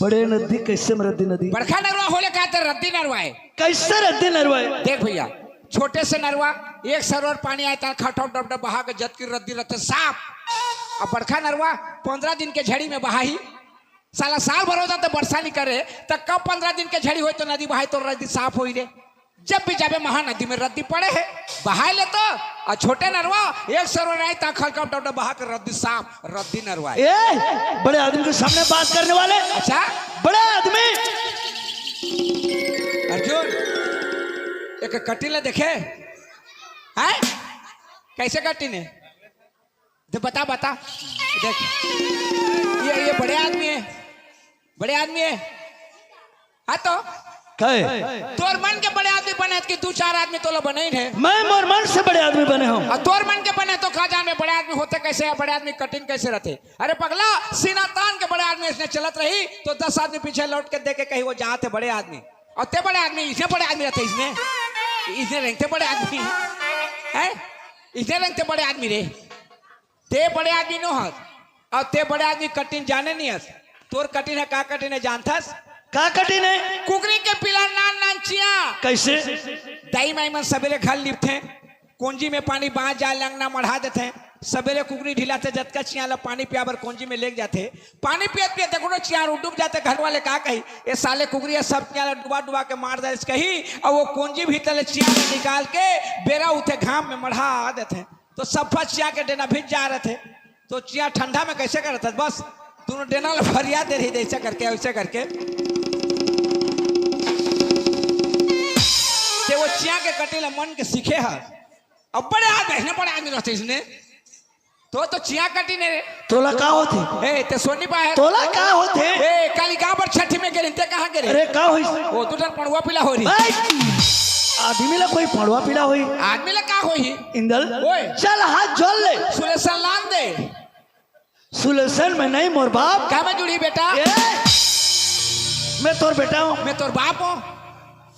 बड़े नदी कैसे रद्दी नदी बड़का नरवा होले कहते रद्दी नरवा है। कैसे रद्दी नरवा है? देख भैया छोटे से नरवा एक सरोवर पानी आता है खटो डब डब बहा के जत की रद्दी रहते साफ। अब बड़का नरवा 15 दिन के झड़ी में बहा ही साला साल भर हो जाता वर्षा नहीं करे तो कब 15 दिन के झड़ी हो तो नदी बहाई तो रद्दी साफ हो ही रे। जब भी जाबे महानदी में रद्दी पड़े है बहा ले तो और छोटे नरवा एक सरोवर आई ता खल कब डब बहा के रद्दी साफ रद्दी नरवा है। बड़े आदमी के सामने बात करने वाले। अच्छा बड़े आदमी अर्जुन एक कटिला देखे हैं कैसे कटिने तो बता बता देख ये बड़े आदमी है बड़े आदमी है। हाँ तो तोर मन के बड़े आदमी बने कि 2-4 आदमी तो बने ही है। मैं मोर मन से बड़े आदमी बने हूँ और तोर मन के बने तो खा जान में बड़े आदमी होते कैसे है बड़े आदमी कठिन कैसे रहते। अरे पगला सीना तान के बड़े आदमी इसने चलत रही तो 10 आदमी पीछे लौट के देखे कहीं वो जहाँ थे बड़े आदमी और ते बड़े आदमी इसने बड़े आदमी रहते इसने रेंगते बड़े आदमी है इसने रेंगते बड़े आदमी रे ते बड़े आदमी नो हस और ते बड़े आदमी कठिन जाने नहीं हस। तोर कठिन है का कठिन है जानथस का कठिन है? कुकरी के पिला नान नान चिया कैसे दाई माई मन सवेरे घर लिपते कुंजी में पानी बांध जाल लंगना मढ़ा देते सवेरे कुकरी ढिलाते जतका चिया ला पानी पिया बर कुंजी में लेके जाते पानी पियत पियत देखो चिया डूब जाते घर वाले का कही ये साले कुकरी सब चिया डुबा डुबा के मार दे कही और वो कुंजी भीतर चिया निकाल के बेरा उठे घाम में मढ़ा देते तो सफा चिया के डेना भिज जा रहे थे तो चिया ठंडा में कैसे करते बस दोनों डेना फरिया दे रही ऐसे करके वैसे करके वो चिया के कटेला मन के सीखे है। अब बड़े आदमी रहते इसने तो चिया कटी ने तोला का होते ए ते सोनी पाए तोला का होते ए काली गांव पर छठी में गेले ते कहां गेले? अरे का होई वो तुझर पड़वा पिला हो रही आदमी ला कोई पड़वा पिला होई आदमी ला का होई इंदल ओए चल हाथ जोड़ ले सुलेशन लान दे सुलेशन में नहीं मोर बाप का में जुड़ी बेटा मैं तोर बेटा हूँ मैं तोर बाप हूँ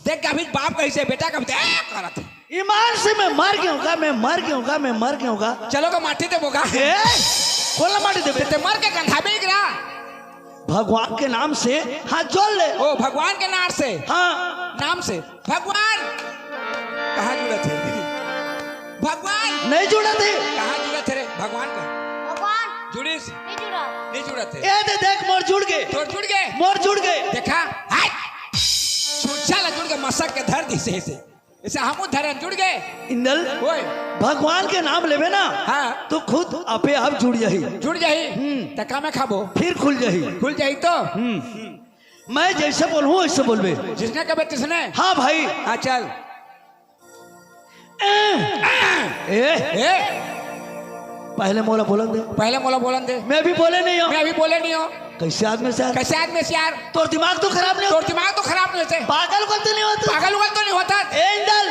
देख कभी बाप कैसे बेटा कभी करत ईमान से मैं मर गया मैं मर गया चलो का माटी दे बोगा खोला माटी दे ते मर के कंधा में गिरा भगवान के नाम से हाथ जोड़ ले। ओ भगवान के नाम से हाँ नाम से भगवान कहाँ जुड़े थे भगवान नहीं जुड़ा थे कहाँ जुड़े थे रे भगवान का भगवान जुड़ीस नहीं जुड़ा थे ये देख मोर जुड़ गए तो जुड़ गए मोर जुड़ गए देखा छुच्छा जुड़ गए मसक के धर दी से इसे हम धरन जुड़ गए इंदल ओए भगवान के नाम लेवे ना हाँ तो खुद आपे आप जुड़ जाही जुड़ जाही तका में खाबो फिर खुल जाही तो मैं जैसे बोलूँ वैसे बोलबे जिसने कहे तिसने हाँ भाई हाँ चल पहले मोला बोलन दे मैं अभी बोले नहीं हूँ कैसे आदमी से यार तोर दिमाग तो खराब नहीं होते पागल तो नहीं होता इंदल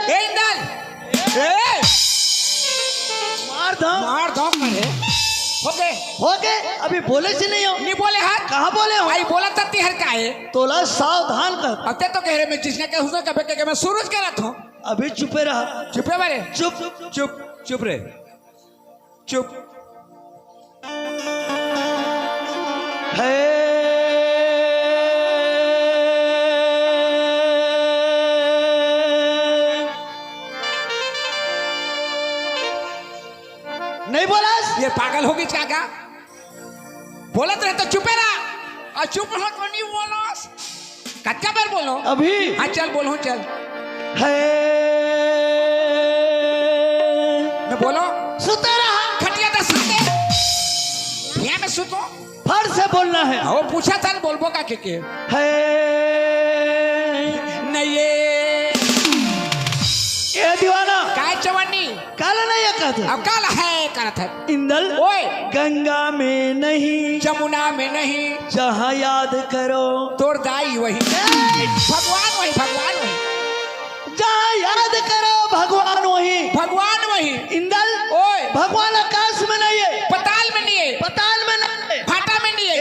मार दो करे हो गए अभी बोले से नहीं बोले हाथ कहाँ बोले हो आई बोला तत्ती हर का है तोला सावधान कर अब तो कह रहे मैं जिसने कहूँगा कभी कह मैं सूरज कह रहा था अभी चुपे रहा चुपे वाले चुप रे चुप है नहीं बोला ये पागल होगी क्या बोलत रहे तो चुपे रहा और चुप हो तो नहीं बोलो कच्चा पर बोलो अभी हाँ चल बोलो चल है मैं बोलो सुता रहा खटिया तो सुते यहाँ में सुतो फट से बोलना है वो पूछा था बोलबो का के है नहीं ये दीवाना काय चवन्नी काला नहीं कहते अब काला है करत है इंदल ओए गंगा में नहीं जमुना में नहीं जहाँ याद करो तोर दाई वही भगवान वही जहाँ याद करो भगवान वही इंदल ओए भगवान आकाश में नहीं है पताल में नहीं है फाटा में नहीं है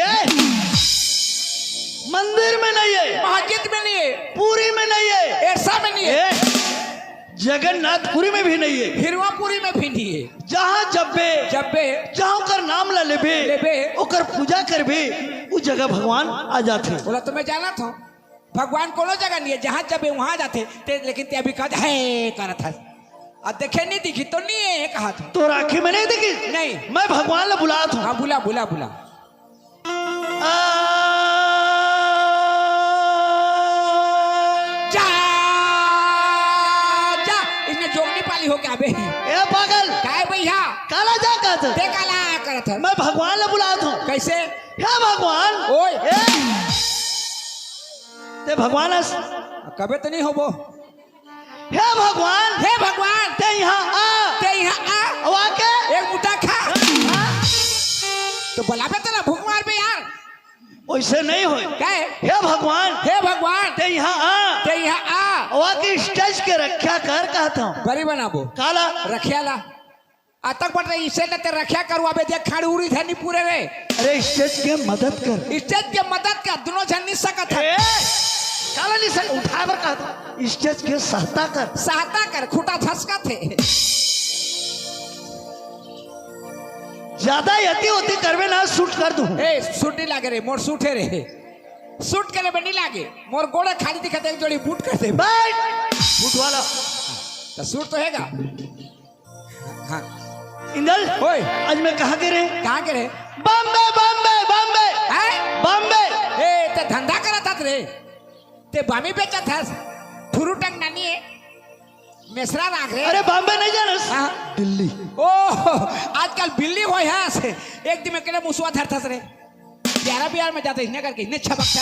मंदिर में नहीं है मस्जिद में नहीं है पूरी में नहीं है ऐसा में नहीं है जगन्नाथपुरी में भी नहीं है, हिरवापुरी में भी नहीं है। जहाँ जब्बे जब्बे जहाँ ओकर नाम ला लेबे लेबे ओकर पूजा करबे उस जगह भगवान आ जाते। बोला तो मैं जाना था भगवान कोनो जगह नहीं है, जहाँ जब्बे वहाँ जाते ते, लेकिन ते अभी कहा है करा था अब देखे नहीं दिखी तो नहीं है कहा था तो राखी में नहीं देखी नहीं, मैं भगवान ला बुला था। हाँ बुला बुला बुला जा जा इसने जोगनी पाली हो क्या बे ए पागल काय भैया काला जा कहता ते काला करा था मैं भगवान ला बुला था। कैसे हे भगवान ओए ते भगवान कबे तो नहीं हो वो हे भगवान ते यहाँ आ आके एक मुट्ठा खा तो बुलावे तो ना भूख मार पे यार वैसे नहीं हो। हे भगवान ते यहाँ आ आके स्टेज के रक्षा कर कहता हूँ बड़ी बनाबो काला रखिया ला आतक बढ़ रही इसे न ते रखिया करवा बे देख खाड़ी उड़ी थे नहीं पूरे रे। अरे स्टेज के मदद कर दोनों जन नहीं सकत है काला नहीं सक उठा बर कहता स्टेज के सहायता कर खुटा धसका थे ज्यादा यति होती करवे ना शूट कर दूं। ए सूट नहीं लागे रे मोर सूट है रे सूट करे में नहीं लागे मोर गोड़ा खाली दिखते एक जोड़ी बूट कर दे बैठ बूट वाला तो सूट तो हैगा। हाँ इंदल ओए आज मैं कहाँ गिरे बॉम्बे ए ते धंधा करा था रे ते बामी बेचा था फुरू टंग नानी है मेसरा राख रे। अरे बॉम्बे नहीं जाना हाँ दिल्ली ओह आजकल बिल्ली हो है से एक दिन में केले मुसवा धरता रे ग्यारह बिहार में जाते इन्हें करके इन्हें छपकता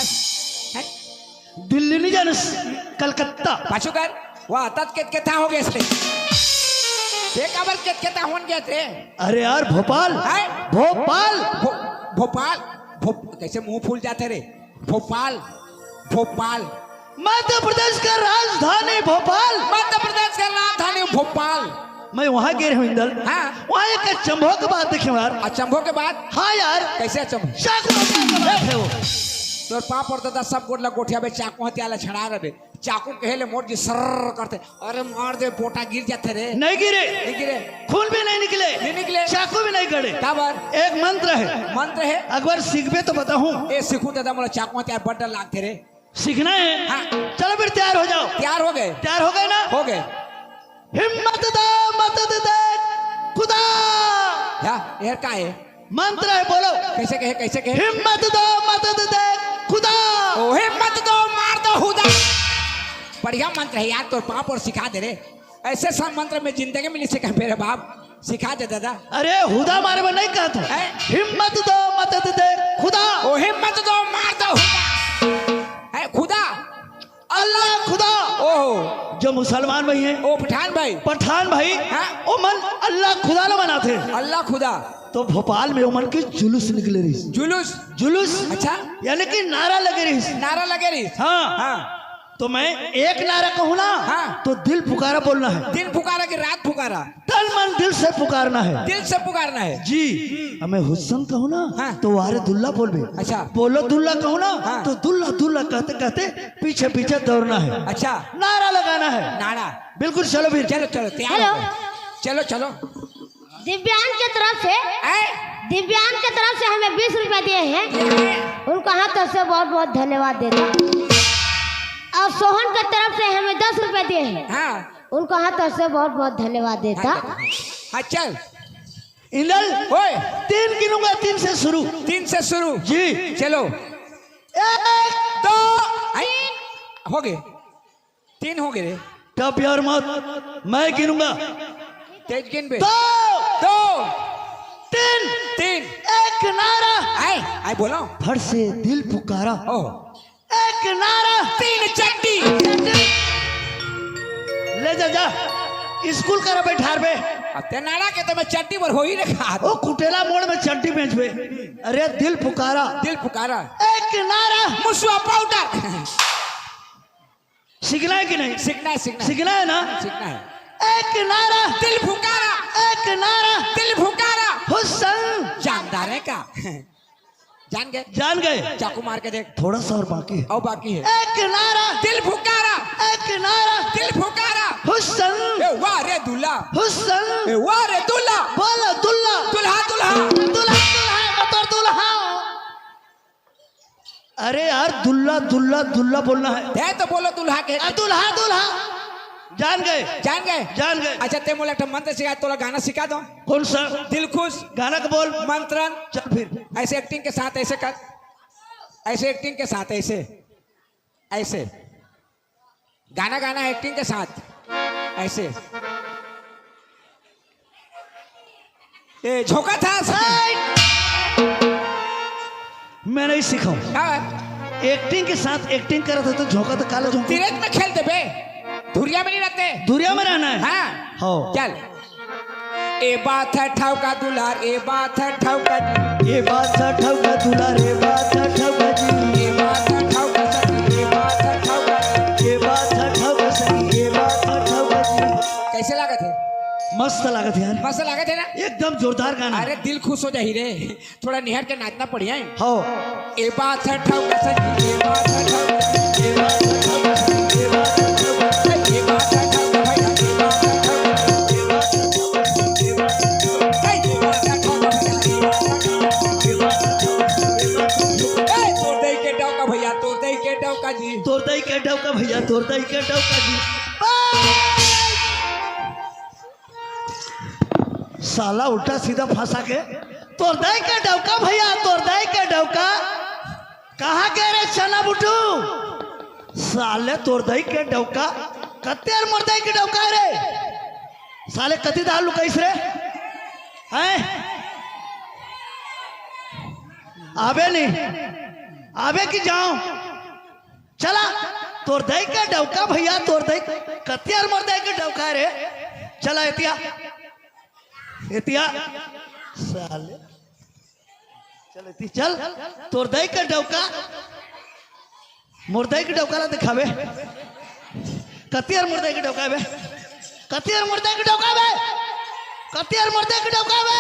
है दिल्ली नहीं जाना कलकत्ता पाछू कर वाह तत के था हो गए इसलिए एक अबर के था होन गए थे। अरे यार भोपाल कैसे मुंह फूल जाते रे भोपाल मध्य प्रदेश का राजधानी भोपाल मैं वहाँ गिरे हूँ इंदल। हाँ वहाँ एक अचंभों की बात देखे यार। अचंभों के बाद हाँ यार कैसे अचंभो चाकू वो तोर पाप और दादा सब गोटला गोठिया बे चाकू हत्याला छड़ा रहे चाकू कहेले मोर जी सर्र करते अरे मार दे पोटा गिर जाते रे नहीं गिरे खून भी नहीं निकले चाकू भी नहीं गड़े काबर एक मंत्र है अकबर सीखबे तो बताऊं ए सीखू दादा मोला चाकू हत्या बड्डा लागते रे सीखना है। हाँ चलो फिर तैयार हो जाओ। तैयार हो गए ना हो गए हिम्मत दो मदद दे खुदा यार का है मंत्र है बोलो कैसे कहे हिम्मत दो मदद दे खुदा ओ हिम्मत दो मार दो खुदा बढ़िया मंत्र है यार तो पाप और सिखा दे रे ऐसे सब मंत्र में जिंदगी में नहीं सिखा मेरे बाप सिखा दे दादा। अरे खुदा मारे में नहीं कहा था हिम्मत दो मदद दे खुदा ओ हिम्मत दो मार दो है खुदा अल्लाह खुदा ओह जो मुसलमान भाई हैं ओ पठान भाई ओ मन अल्लाह खुदा ना बनाते अल्लाह खुदा तो भोपाल में उमन के जुलूस निकले रही जुलूस अच्छा यानी कि नारा लगे रही हाँ तो मैं एक नारा कहूँ ना तो दिल पुकारा बोलना है दिल पुकारा कि रात पुकारा तन मन दिल से पुकारना है जी। हमें हुस्न कहूँ ना तो वारे दुल्ला बोलबे अच्छा बोलो दुल्ला कहूँ ना तो दुल्ला कहते कहते पीछे दौड़ना है अच्छा नारा लगाना है नारा बिल्कुल। चलो फिर चलो चलो दिव्यांग के तरफ से हमें 20 रुपए दिए हैं उनको हाथ से बहुत बहुत धन्यवाद देता। और सोहन के तरफ से हमें 10 रुपए दिए हैं उनको हाथ से बहुत बहुत धन्यवाद देता। चल इंदल ओए 3 गिनूंगा 3 से शुरू जी। चलो 1 2 हो गए 3 हो गए रे टप यार मत मैं गिनूंगा तेज गिन बे 2 3 एक नारा आई बोलो फट से दिल पुकारा एक नारा 3 चट्टी ले जा स्कूल कर बैठार बे अब ते नारा के तो मैं चट्टी पर हो ही रखा ओ कुटेला मोड़ में चट्टी बेचबे। अरे दिल पुकारा एक नारा मुसवा पाउडर सीखना है कि नहीं सीखना है ना एक नारा दिल फुकारा हुस्न जानदार है का जान गए चाकू मार के देख थोड़ा सा और बाकी है एक नारा दिल फुकारा किनारा दिल फुकारा हुस्न ए वाह रे दूल्हा हुस्न ए वाह रे दूल्हा बोलो दुल्ला दूल्हा दूल्हा दुल्हा दुल्हा बतौर दुल्हा। अरे यार दुल्ला दुल्ला दुल्ला बोलना है तो बोलो दूल्हा के दुल्हा दुल्हा जान गए जान गए जान गए। अच्छा ते मोला एक मंत्र सिखा तोला गाना सिखा दो। कौन सा? दिल खुश गाना का बोल। मंत्रन चल फिर ऐसे एक्टिंग के साथ ऐसे कर, ऐसे एक्टिंग के साथ ऐसे ऐसे गाना गाना एक्टिंग के साथ ऐसे ए झोंका था मैं नहीं सिखाऊं। हाँ, एक्टिंग के साथ एक्टिंग कर रहा था तो झोंका तो काला झोंका। तिरक में खेलते बे, धुरिया में नहीं रहते। दुनिया में रहना है। हाँ हो चल ए बात है ठाउका दुलार ए बात है ठाउका ये बात है ठाउका दुलार ये बात है ठाउका जी ए बात है ठाउका सखी ए बात है ठाउका ये बात है ठाउका सही ये बात है ठाउका जी। कैसे लागत है? मस्त लागत यार, मस्त लागत है ना? एकदम जोरदार गाना। अरे दिल खुश हो जाही रे, थोड़ा निहर के नाचना बढ़िया है। हो ए बात है ठाउका सखी ए बात है ठाउका ये बात है ठाउका सही ये बात है ठाउका ए बात है ठाउका भैया ए बात है ठाउका ये बात है ठाउका सही ये बात है ठाउका ए बात है ठाउका भैया ये बात है ठाउका ये बात है ए तोड़ दई के डौका भैया तोड़ दई के डौका जी तोड़ दई के ठाउका भैया तोड़ दई के ठाउका जी। साला उल्टा सीधा फंसा के तोड़ दई के डौका भैया तोड़ दई के डौका। कहाँ गए रे चना बुटू? साले तोड़ दई के डौका कत्तेर मर दई के डौका रे। साले कति दाल लुकाइस रे हैं? आबे नहीं आबे की जाओ चला तोड़ दई के डौका भैया तोड़ दई कत्तेर मर दई के डौका रे। चला एतिया एतिया साले चल एती चल तोड़ दई के डौका मुर्दई के डौका ला दिखावे कतियर मुर्दई के डौका बे कतियर मुर्दई के डौका बे कतियर मुर्दई के डौका बे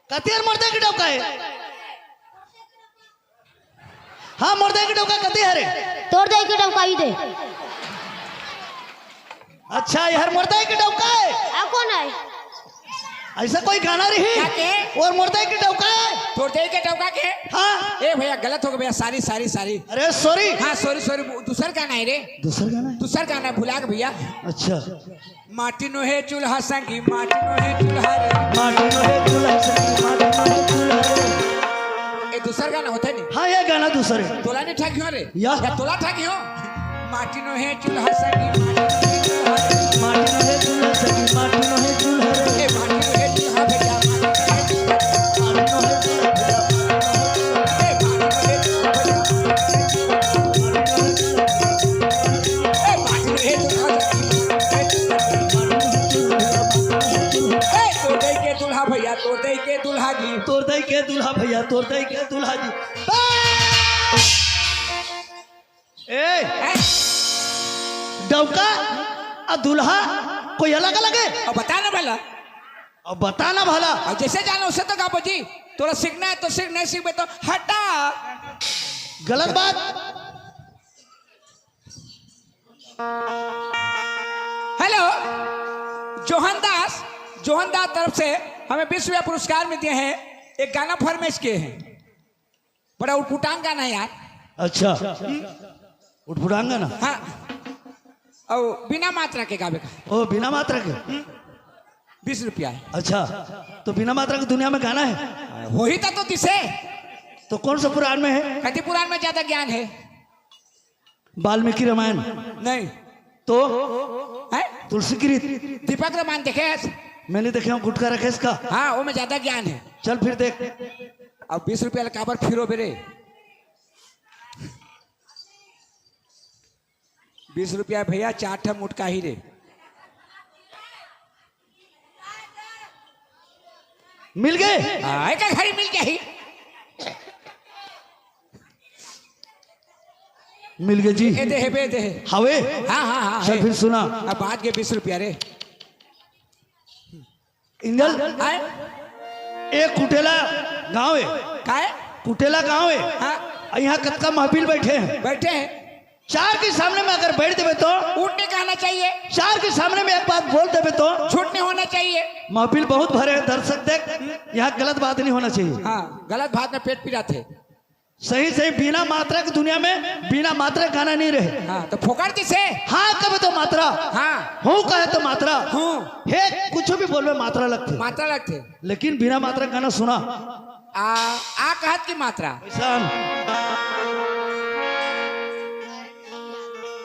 कतियर मुर्दई के डौका है। हाँ मुर्दई के डौका कति है रे? तोड़ दे के डबकाई दे। अच्छा यार मुर्दई के डौका है। आ कौन है? ऐसा कोई गाना रही क्या के? और मुर्दई के डौका है। तोड़ दई के डौका के हाँ ए भैया गलत हो गया भैया सारी सारी सारी अरे सॉरी हाँ सॉरी सॉरी दूसर गाना है रे दूसरा गाना है। दूसर गाना है भुला के भैया। अच्छा माटी नो है चूल्हा संगी माटी नो है चूल्हा रे माटी नो है चूल्हा सखी माटी नो है चूल्हा रे। ए दूसर गाना होता नहीं हाँ ये गाना दूसरे तोला नहीं ठाकी हो रे या तोला ठाकी हो माटी नो है चूल्हा संगी माटी नो है चूल्हा रे माटी नो है चूल्हा सखी माटी नो है चूल्हा रे। ए माटी नो है चूल्हा भैया माटी नो है चूल्हा भैया ए माटी नो है चूल्हा भैया तोड़ दई के दूल्हा जी तोड़ दई के दूल्हा भैया तोड़ दई के दूल्हा जी। ए डौका और दूल्हा कोई अलग अलग है? अब बता ना भला अब बताना भला। अब जैसे जाना उससे तो गाबो जी तोरा सीखना है तो सीख नहीं सीखे तो हटा। गलत बात। हेलो जोहनदास जोहनदास तरफ से हमें 20 रुपया पुरस्कार में दिए हैं। एक गाना फरमाइश किए हैं बड़ा उटपुटांग गाना है यार। अच्छा उठपुड़ांगा ना। हाँ और बिना मात्रा के गावे का ओ बिना मात्रा के 20 रुपया है। अच्छा तो बिना मात्रा की दुनिया में गाना है वही तो दिसे तो कौन सा पुराण में है? कति पुराण में ज्यादा ज्ञान है? वाल्मीकि रामायण नहीं तो है तुलसी की रीत दीपक रामायण देखे? मैंने देखे हूँ गुटका रखे इसका। हाँ वो में ज्यादा ज्ञान है। चल फिर देख। अब 20 रुपया काबर फिरो बेरे 20 रुपया भैया 4 ठा मुटका ही रे। मिल गए आए का घड़ी मिल जाही मिल गए जी। ए दे है बे दे है। हवे हाँ हाँ हाँ चल है। फिर सुना। अब बात के 20 रुपया रे इंगल आए एक कुटेला गांव है का है? कुटेला गांव है हाँ यहाँ कत्का महफिल बैठे हैं बैठे हैं चार के सामने में अगर बैठ देवे तो उठ नहीं कहना चाहिए, चार के सामने में एक बात बोल देवे तो झूठ नहीं होना चाहिए। महफिल बहुत भरे हैं, दर्शक देख, यहाँ गलत बात नहीं होना चाहिए। हाँ, गलत बात में पेट पीड़ा थे। सही सही बिना मात्रा की दुनिया में बिना मात्रा गाना नहीं रहे। हाँ, तो फोकट किसे? हाँ कहे तो मात्रा, हाँ हूँ कहे तो मात्रा, हूँ हे कुछ भी बोलवे मात्रा लगते, मात्रा लगते। लेकिन बिना मात्रा गाना सुना आ कहत की मात्रा। किसान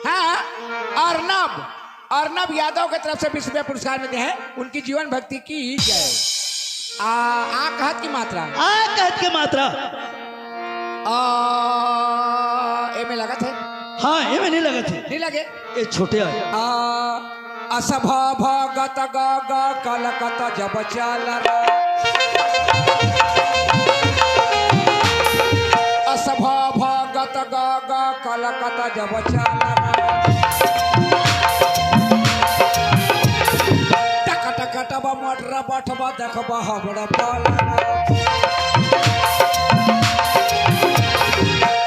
हाँ, अर्नब यादव की तरफ से 20 रुपया पुरस्कार मिलते हैं, उनकी जीवन भक्ति की जय। आ कहत की मात्रा, आ कहत के मात्रा ए में लगा थे। हाँ ये में नहीं लगे थे, नहीं लगे। ये छोटे आए। असभ भगत ग ग कलकत जब चल असभ भगत ग ग कलकत जब चल टक टक टब मटर बठब देखब हबड़ पाल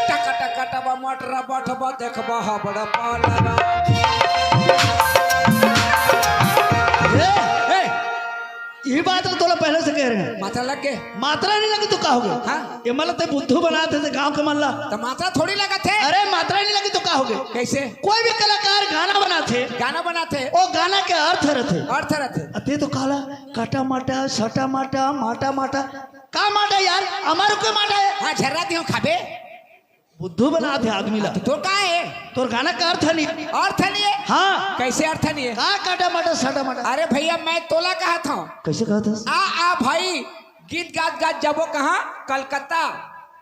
टक टक टब मटर बठब देखब हबड़ पाल। ये बात तो तोला पहले से कह रहे हैं, मात्रा लग गए। मात्रा नहीं लगी तो कहोगे? हाँ? ये मतलब ते बुद्धू बनाते थे गांव के मल्ला, तो मात्रा थोड़ी लगा थे। अरे मात्रा नहीं लगी तो कहोगे? कैसे? कोई भी कलाकार गाना बनाते, गाना बनाते वो गाना के अर्थ रहते, अर्थ रहते। अते तो काला काटा माटा सटा माटा माटा माटा का माटा यार, हमारे को माटा है। हाँ, झर्रा दियो खाबे, बुद्धू बना थे आदमी ला। तो का है? तो गाना का अर्थ नहीं, अर्थ नहीं है। हाँ कैसे अर्थ नहीं है? का काटा माटा सटा माटा, अरे भैया मैं तोला कहा था। कैसे कहा था? आ भाई गीत गात गात जबो कहा कलकत्ता,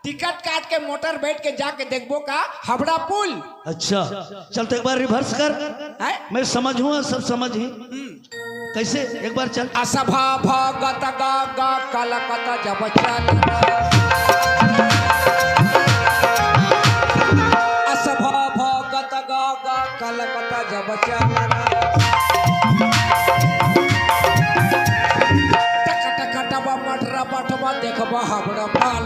टिकट काट के मोटर बैठ के जाके देखबो का हावड़ा पुल। अच्छा चल तो एक बार रिवर्स कर, है? मैं समझूंगा सब समझ ही। कैसे एक बार चल। असभा भगत ग ग कलकत्ता जब चल असभा भगत ग ग कलकत्ता जब चल टक टक टब मटर बटब देखब हबड़ पाल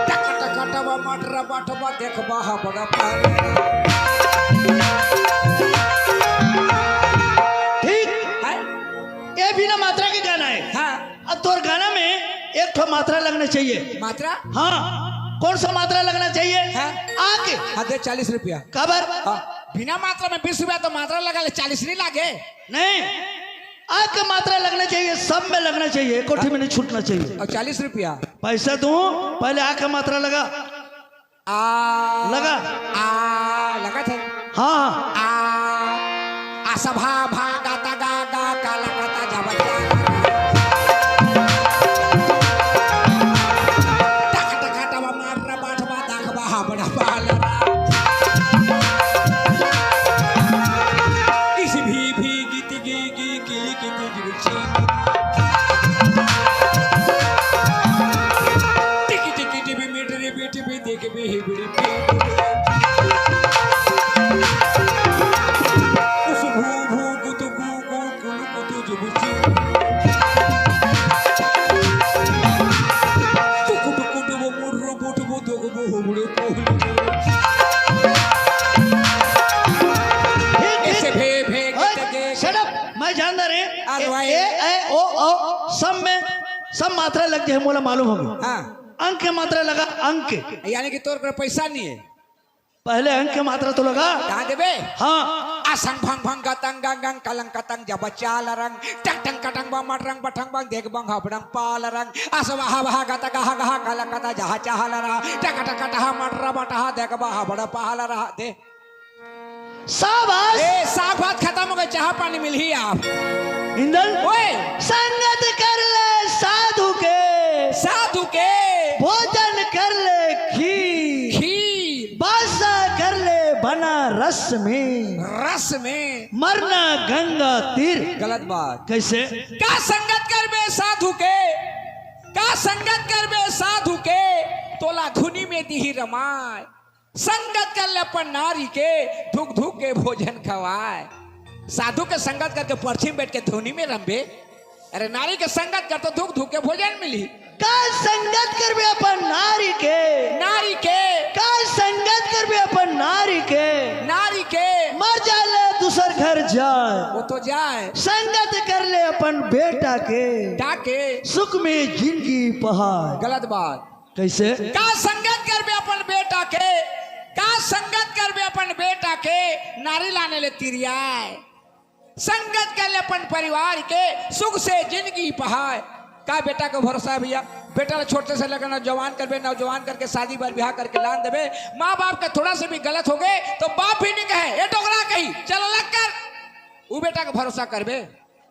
टक टक टब मटर बटब देखब हबड़ पाल। ठीक है? ये बिना मात्रा के गाना है। हाँ, अब तोर गाना में एक ठो मात्रा लगना चाहिए। मात्रा? हाँ कौन सा मात्रा लगना चाहिए? हाँ? आके हाँ, दे 40 रुपया। खबर हाँ, बिना मात्रा में 20 रुपया तो मात्रा लगा ले, 40 नहीं लागे। नहीं, आके मात्रा लगना चाहिए, सब में लगना चाहिए, कोठी में नहीं छूटना चाहिए। और 40 रुपया पैसा दूं, पहले आके मात्रा लगा। लगा लगा थे। हाँ असभा भागत गा गा कलकत्ता जब टक टक टब मार बाठबा देखबा हबड़ पाल इस भी गीत गी गी की जुची टिकी टिकी टिबी मीटरी बीटी भी देख भी ही बड़ी उस भू भू गुतु गु गु कुलु कुतु जुबुची टुकु टुकु टुबु मुर्रु बुटु बुतु गु बु बुड़े पोहलु ऐसे भे भे गीत गे शट अप, मैं जानता रे ए ओ ओ सब मात्रा लग जाए, मोला मालूम होगी। हाँ, अंक के मात्रा लगा, अंक यानी कि तोर पर पैसा नहीं है। पहले अंक के मात्रा तो लगा। कहाँ देबे? हाँ असंग भंग भंग गतंग गंग कलंग कतंग जब चाल रंग टंग टंग कटंग बम रंग बठंग बंग देख बंग हबड़ंग पाल रंग असवा हवा गत गह गह कलंग कता जहा चाहल रहा टक टक टहा मटर बटहा देख बहा बड़ा पहल रहा दे। शाबाश। ए साग भात खत्म हो गए, चाह पानी मिल ही आप इंदल ओए संगत कर ले साधु के भोजन कर ले खीर बासा कर ले बना रस में मरना गंगा तीर। गलत बात। कैसे? का संगत कर बे साधु के, का संगत कर बे साधु के तोला धुनी में दी रमाय संगत कर ले अपन नारी के धुक धुक के भोजन खवाए। साधु के संगत करके पर्ची में बैठ के धुनी में रंबे, अरे नारी के संगत कर तो धुक धुक के भोजन मिली। का संगत कर बे अपन नारी के जाए, वो तो जाए संगत कर ले अपन बेटा के, डाके सुख में जिंदगी पहाड़। गलत बात। कैसे? का संगत कर बे अपन बेटा के, का संगत कर बे अपन बेटा के, नारी लाने ले तिरियाए, संगत कर ले अपन परिवार के, सुख से जिंदगी पहाड़। का बेटा को भरोसा है भैया, बेटा छोटे से लेकर नौजवान करबे, नौजवान करके शादी बार ब्याह करके लान देवे। माँ बाप का थोड़ा सा भी गलत हो गए तो बाप भी नहीं कहे ये टोकरा कही चलो लग कर, वो बेटा का भरोसा करबे,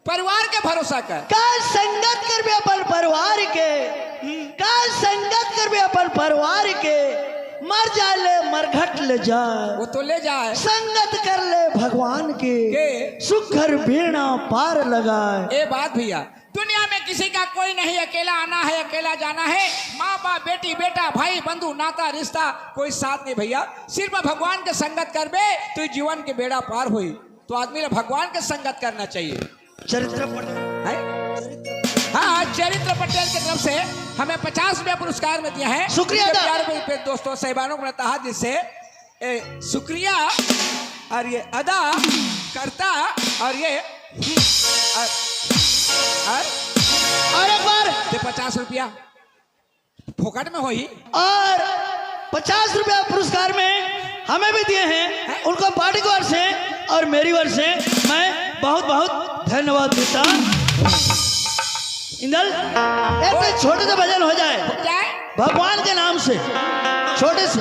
परिवार के भरोसा कर। का संगत करबे अपन परिवार के, का संगत करबे अपन परिवार के, मर जाले मरघट ले जाए, वो तो ले जाए। संगत कर ले भगवान के, सुख घर बेड़ा पार लगाए। ये बात भैया, दुनिया में किसी का कोई नहीं, अकेला आना है अकेला जाना है, माँ बाप बेटी बेटा भाई बंधु नाता रिश्ता कोई साथ नहीं भैया। सिर्फ भगवान के संगत करबे तो जीवन के बेड़ा पार हुई। तो आदमी ने भगवान के संगत करना चाहिए। चरित्र पटेल, हाँ चरित्र पटेल की तरफ से हमें 50 रुपया पुरस्कार में दिया है। शुक्रिया पे दोस्तों साहिबानों को तहा दिल से शुक्रिया और ये अदा करता और ये और एक बार 50 रुपया फोकट में हो ही, और 50 रुपया पुरस्कार में हमें भी दिए हैं। उनको पार्टी की ओर से और मेरी ओर से मैं बहुत बहुत धन्यवाद देता। इंदल एक छोटे से भजन हो जाए जाए भगवान के नाम से, छोटे से।